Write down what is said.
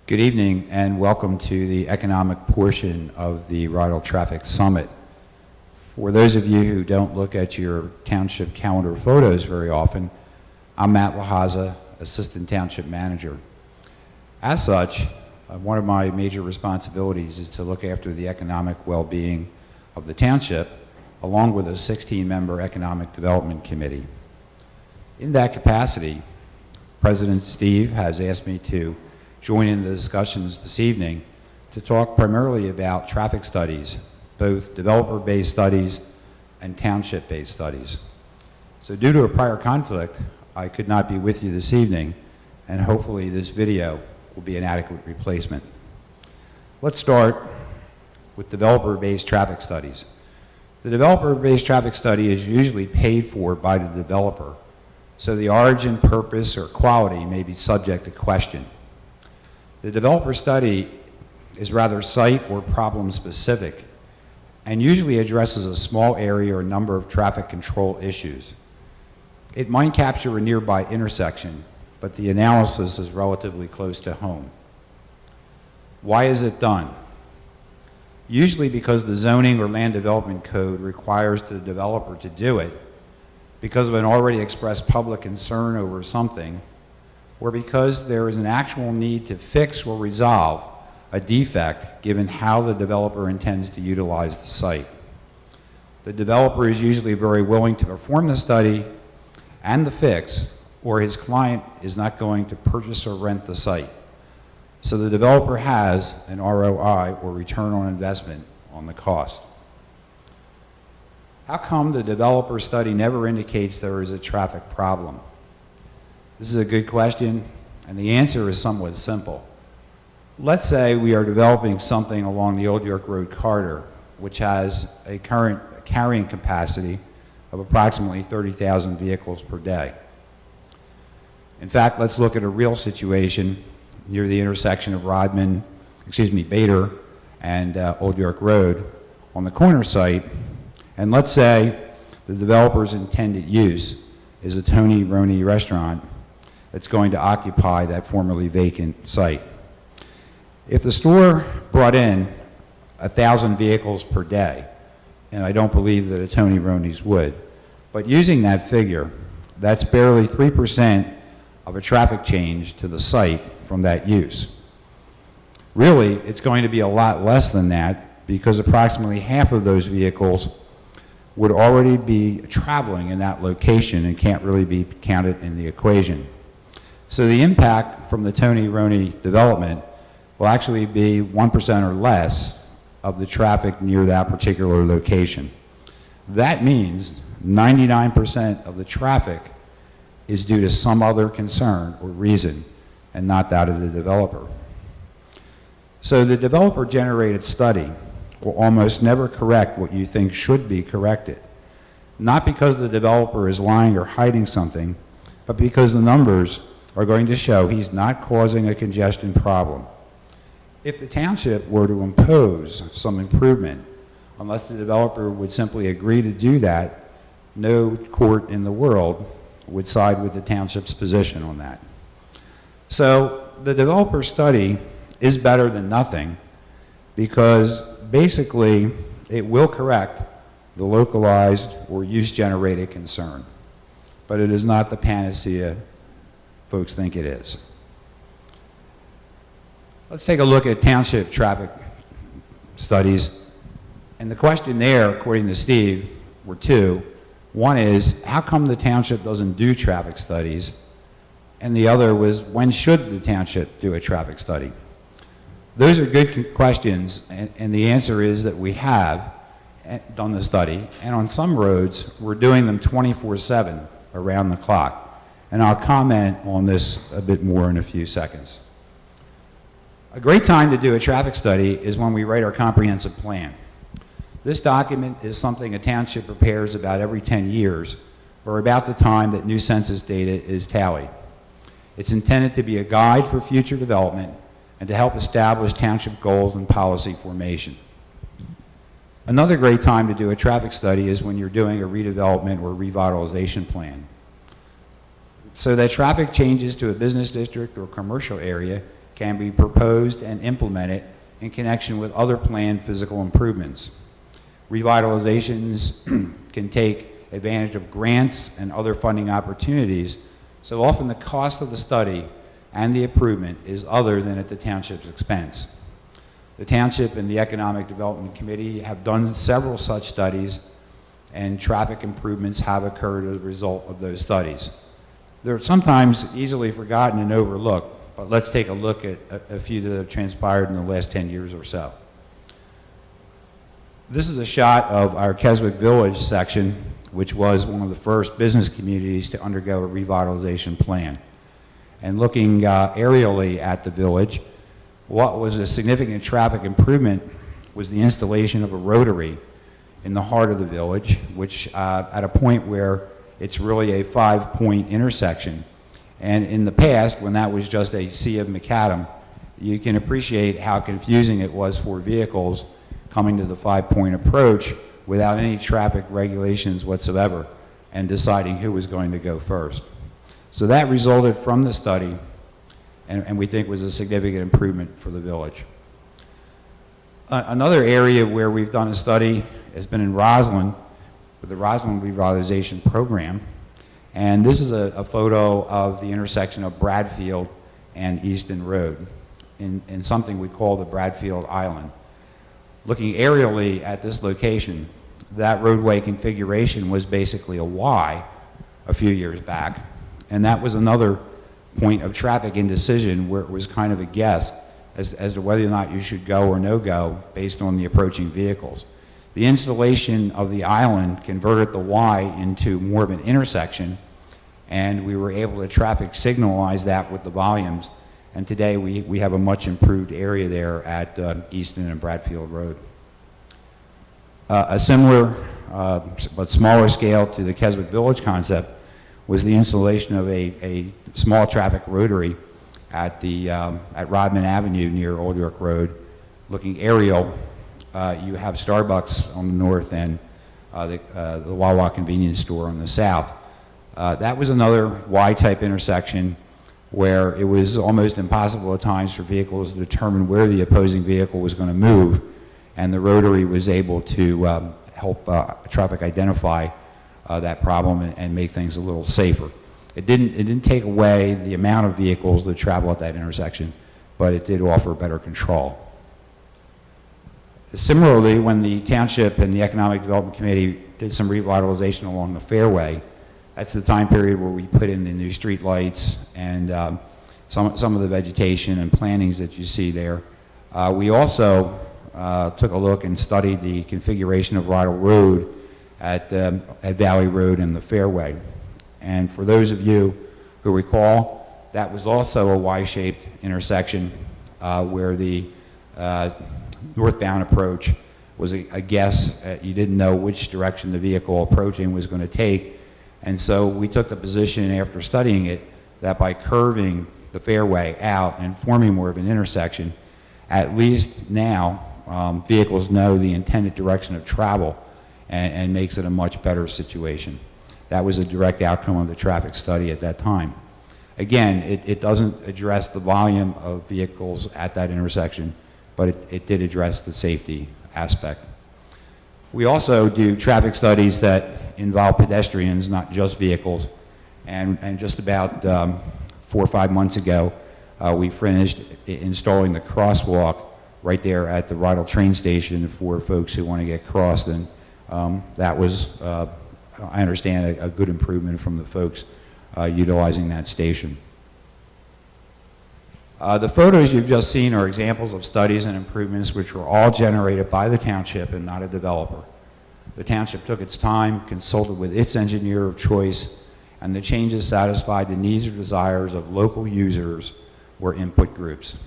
Good evening and welcome to the economic portion of the Rydal Traffic Summit. For those of you who don't look at your township calendar photos very often, I'm Matt Lahaza, Assistant Township Manager. As such, one of my major responsibilities is to look after the economic well-being of the township, along with a 16-member Economic Development Committee. In that capacity, President Steve has asked me to join in the discussions this evening to talk primarily about traffic studies, both developer-based studies and township-based studies. So due to a prior conflict, I could not be with you this evening, and hopefully this video will be an adequate replacement. Let's start with developer-based traffic studies. The developer-based traffic study is usually paid for by the developer, so the origin, purpose, or quality may be subject to question. The developer study is rather site or problem specific and usually addresses a small area or number of traffic control issues. It might capture a nearby intersection, but the analysis is relatively close to home. Why is it done? Usually because the zoning or land development code requires the developer to do it because of an already expressed public concern over something, or because there is an actual need to fix or resolve a defect given how the developer intends to utilize the site. The developer is usually very willing to perform the study and the fix, or his client is not going to purchase or rent the site. So the developer has an ROI, or return on investment, on the cost. How come the developer study never indicates there is a traffic problem? This is a good question, and the answer is somewhat simple. Let's say we are developing something along the Old York Road corridor, which has a current carrying capacity of approximately 30,000 vehicles per day. In fact, let's look at a real situation near the intersection of Bader and Old York Road on the corner site, and let's say the developer's intended use is a Tony Roney restaurant that's going to occupy that formerly vacant site. If the store brought in 1,000 vehicles per day, and I don't believe that a Tony Roney's would, but using that figure, that's barely 3% of a traffic change to the site from that use. Really, it's going to be a lot less than that because approximately half of those vehicles would already be traveling in that location and can't really be counted in the equation. So the impact from the Tony Roney development will actually be 1% or less of the traffic near that particular location. That means 99% of the traffic is due to some other concern or reason and not that of the developer. So the developer-generated study will almost never correct what you think should be corrected, not because the developer is lying or hiding something, but because the numbers are going to show he's not causing a congestion problem. If the township were to impose some improvement, unless the developer would simply agree to do that, no court in the world would side with the township's position on that. So the developer study is better than nothing because basically it will correct the localized or use-generated concern, but it is not the panacea folks think it is. Let's take a look at township traffic studies. And the question there, according to Steve, were two. One is, how come the township doesn't do traffic studies? And the other was, when should the township do a traffic study? Those are good questions, and the answer is that we have done the study, and on some roads, we're doing them 24/7 around the clock. And I'll comment on this a bit more in a few seconds. A great time to do a traffic study is when we write our comprehensive plan. This document is something a township prepares about every 10 years, or about the time that new census data is tallied. It's intended to be a guide for future development and to help establish township goals and policy formation. Another great time to do a traffic study is when you're doing a redevelopment or revitalization plan. So that traffic changes to a business district or commercial area can be proposed and implemented in connection with other planned physical improvements. Revitalizations can take advantage of grants and other funding opportunities, so often the cost of the study and the improvement is other than at the township's expense. The township and the Economic Development Committee have done several such studies, and traffic improvements have occurred as a result of those studies. They're sometimes easily forgotten and overlooked, but let's take a look at a few that have transpired in the last 10 years or so. This is a shot of our Keswick Village section, which was one of the first business communities to undergo a revitalization plan. And looking aerially at the village, what was a significant traffic improvement was the installation of a rotary in the heart of the village, which at a point where it's really a 5-point intersection. And in the past, when that was just a sea of macadam, you can appreciate how confusing it was for vehicles coming to the 5-point approach without any traffic regulations whatsoever and deciding who was going to go first. So that resulted from the study, and we think was a significant improvement for the village. Another area where we've done a study has been in Roslyn, with the Roslyn Revitalization Program. And this is a photo of the intersection of Bradfield and Easton Road in something we call the Bradfield Island. Looking aerially at this location, that roadway configuration was basically a Y a few years back, and that was another point of traffic indecision where it was kind of a guess as to whether or not you should go or no go based on the approaching vehicles. The installation of the island converted the Y into more of an intersection, and we were able to traffic signalize that with the volumes, and today we have a much improved area there at Easton and Bradfield Road. A similar but smaller scale to the Keswick Village concept was the installation of a small traffic rotary at Rodman Avenue near Old York Road. Looking aerial, you have Starbucks on the north and the Wawa convenience store on the south. That was another Y-type intersection where it was almost impossible at times for vehicles to determine where the opposing vehicle was going to move, and the rotary was able to help traffic identify that problem and make things a little safer. It didn't take away the amount of vehicles that travel at that intersection, but it did offer better control. Similarly, when the Township and the Economic Development Committee did some revitalization along the fairway, that's the time period where we put in the new street lights and some of the vegetation and plantings that you see there. We also took a look and studied the configuration of Rydal Road at Valley Road and the fairway. And for those of you who recall, that was also a Y-shaped intersection where the northbound approach was a guess. You didn't know which direction the vehicle approaching was going to take. And so we took the position after studying it that by curving the fairway out and forming more of an intersection, at least now vehicles know the intended direction of travel and makes it a much better situation. That was a direct outcome of the traffic study at that time. Again, it doesn't address the volume of vehicles at that intersection, but it did address the safety aspect. We also do traffic studies that involve pedestrians, not just vehicles. And just about 4 or 5 months ago, we finished installing the crosswalk right there at the Rydal train station for folks who want to get crossed. And that was, I understand, a good improvement from the folks utilizing that station. The photos you've just seen are examples of studies and improvements which were all generated by the Township and not a developer. The Township took its time, consulted with its engineer of choice, and the changes satisfied the needs or desires of local users or input groups.